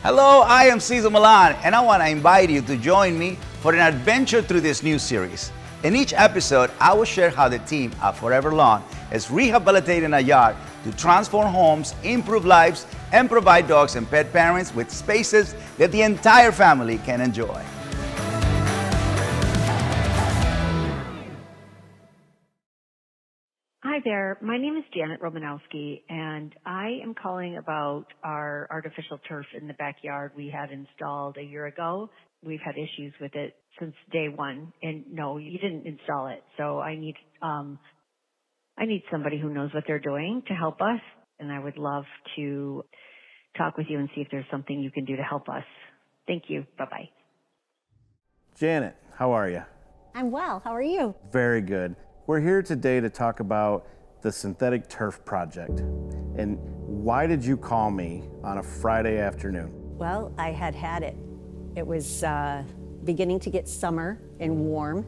Hello, I am Cesar Millan, and I want to invite you to join me for an adventure through this new series. In each episode, I will share how the team at ForeverLawn is rehabilitating a yard to transform homes, improve lives, and provide dogs and pet parents with spaces that the entire family can enjoy. Hi there, my name is Janet Romanowski, and I am calling about our artificial turf in the backyard we had installed a year ago. We've had issues with it since day one, and no, you didn't install it, so I need somebody who knows what they're doing to help us, and I would love to talk with you and see if there's something you can do to help us. Thank you, bye-bye. Janet, how are you? I'm well, how are you? Very good. We're here today to talk about the synthetic turf project. And why did you call me on a Friday afternoon? Well, I had it. It was beginning to get summer and warm,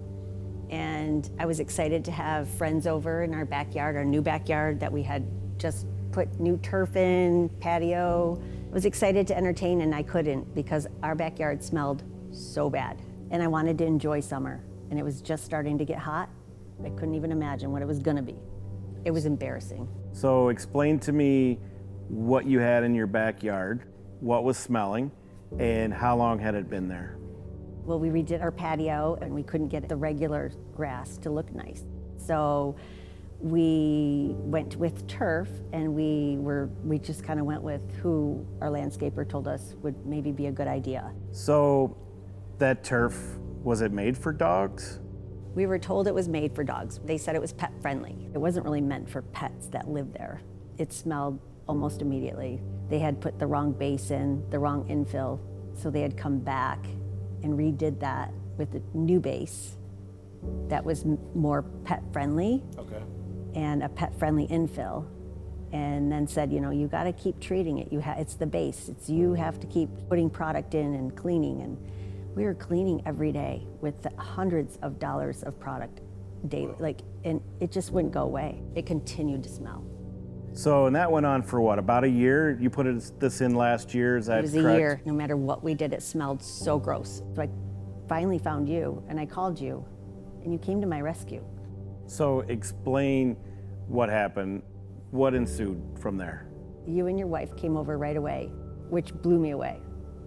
and I was excited to have friends over in our backyard, our new backyard that we had just put new turf in, patio. I was excited to entertain, and I couldn't because our backyard smelled so bad. And I wanted to enjoy summer, and it was just starting to get hot. I couldn't even imagine what it was gonna be. It was embarrassing. So explain to me what you had in your backyard, what was smelling, and how long had it been there? Well, we redid our patio and we couldn't get the regular grass to look nice. So we went with turf, and we just kind of went with who our landscaper told us would maybe be a good idea. So that turf, was it made for dogs? We were told it was made for dogs. They said it was pet friendly. It wasn't really meant for pets that live there. It smelled almost immediately. They had put the wrong base in, the wrong infill, so they had come back and redid that with a new base that was more pet friendly. Okay. And a pet friendly infill, and then said, you know, you got to keep treating it. It's the base. You have to keep putting product in and cleaning. And we were cleaning every day with hundreds of dollars of product daily, and it just wouldn't go away. It continued to smell. So, and that went on for what, about a year? You put this in last year, is that correct? It was a year. No matter what we did, it smelled so gross. So I finally found you, and I called you, and you came to my rescue. So explain what happened, what ensued from there. You and your wife came over right away, which blew me away.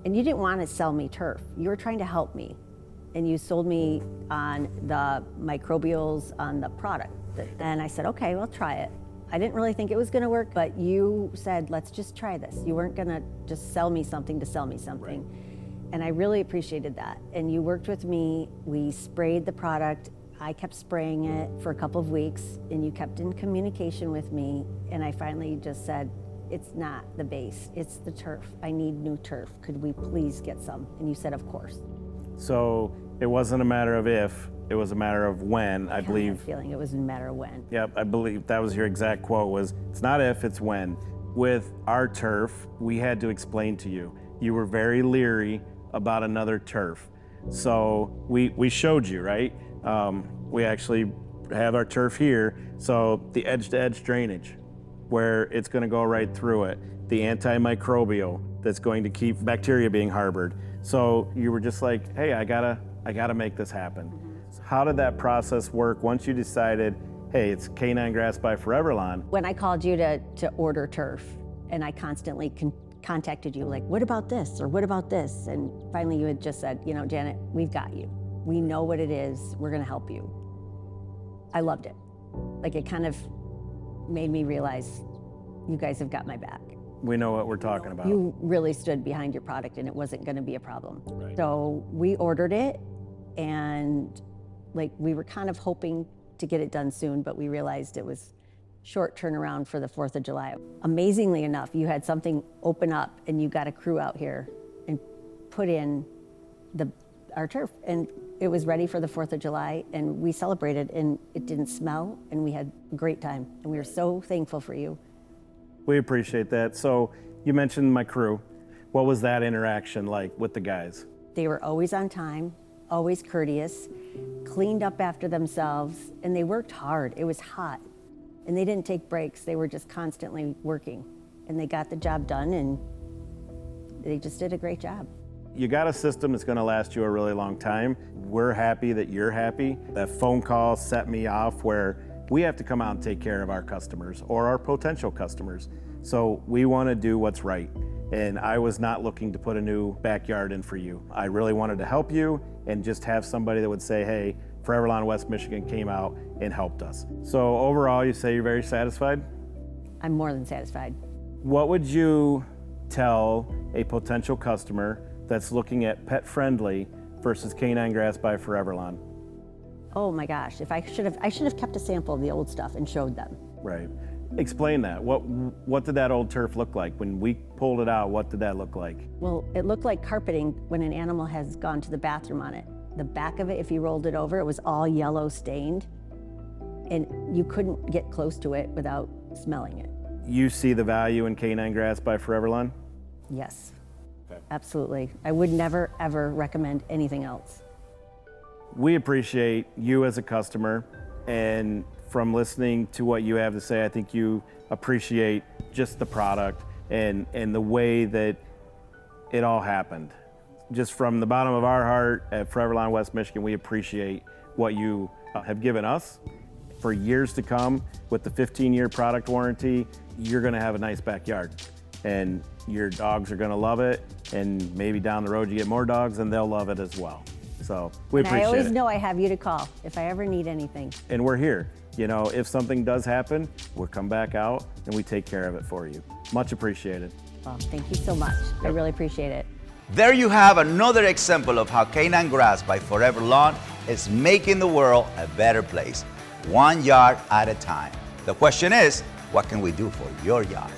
And you didn't want to sell me turf. You were trying to help me. And you sold me on the microbials on the product. And I said, okay, well, try it. I didn't really think it was gonna work, but you said, let's just try this. You weren't gonna just sell me something to sell me something. Right. And I really appreciated that. And you worked with me, we sprayed the product. I kept spraying it for a couple of weeks, and you kept in communication with me. And I finally just said, it's not the base, it's the turf. I need new turf. Could we please get some? And you said, of course. So it wasn't a matter of if, it was a matter of when, I believe. I have a feeling it was a matter of when. Yep, I believe that was your exact quote was, it's not if, it's when. With our turf, we had to explain to you. You were very leery about another turf. So we showed you, right? We actually have our turf here. So the edge-to-edge drainage, where it's gonna go right through it. The antimicrobial that's going to keep bacteria being harbored. So you were just like, hey, I gotta make this happen. So how did that process work once you decided, hey, it's Canine Grass by ForeverLawn? When I called you to order turf, and I constantly contacted you, like, what about this, or what about this? And finally you had just said, you know, Janet, we've got you. We know what it is, we're gonna help you. I loved it. Like, it kind of made me realize you guys have got my back. We know what we're talking about. You really stood behind your product, and it wasn't gonna be a problem. Right. So we ordered it, and we were kind of hoping to get it done soon, but we realized it was short turnaround for the 4th of July. Amazingly enough, you had something open up, and you got a crew out here and put in our turf, and it was ready for the 4th of July, and we celebrated, and it didn't smell, and we had a great time, and we were so thankful for you. We appreciate that. So you mentioned my crew. What was that interaction like with the guys? They were always on time, always courteous, cleaned up after themselves, and they worked hard. It was hot, and they didn't take breaks. They were just constantly working, and they got the job done, and they just did a great job. You got a system that's going to last you a really long time. We're happy that you're happy. That phone call set me off where we have to come out and take care of our customers or our potential customers. So we want to do what's right. And I was not looking to put a new backyard in for you. I really wanted to help you and just have somebody that would say, hey, ForeverLawn West Michigan came out and helped us. So overall, you say you're very satisfied? I'm more than satisfied. What would you tell a potential customer that's looking at pet friendly versus canine grass by ForeverLawn? Oh my gosh, I should have kept a sample of the old stuff and showed them. Right. Explain that. What did that old turf look like? When we pulled it out, what did that look like? Well, it looked like carpeting when an animal has gone to the bathroom on it. The back of it, if you rolled it over, it was all yellow stained, and you couldn't get close to it without smelling it. You see the value in canine grass by ForeverLawn? Yes, Okay. absolutely. I would never, ever recommend anything else. We appreciate you as a customer, and from listening to what you have to say, I think you appreciate just the product and the way that it all happened. Just from the bottom of our heart at ForeverLawn West Michigan, we appreciate what you have given us. For years to come, with the 15-year product warranty, you're gonna have a nice backyard. And your dogs are gonna love it, and maybe down the road you get more dogs and they'll love it as well. So we appreciate it. I always know I have you to call if I ever need anything. And we're here. You know, if something does happen, we'll come back out and we take care of it for you. Much appreciated. Well, thank you so much. I really appreciate it. There you have another example of how canine grass by ForeverLawn is making the world a better place, one yard at a time. The question is, what can we do for your yard?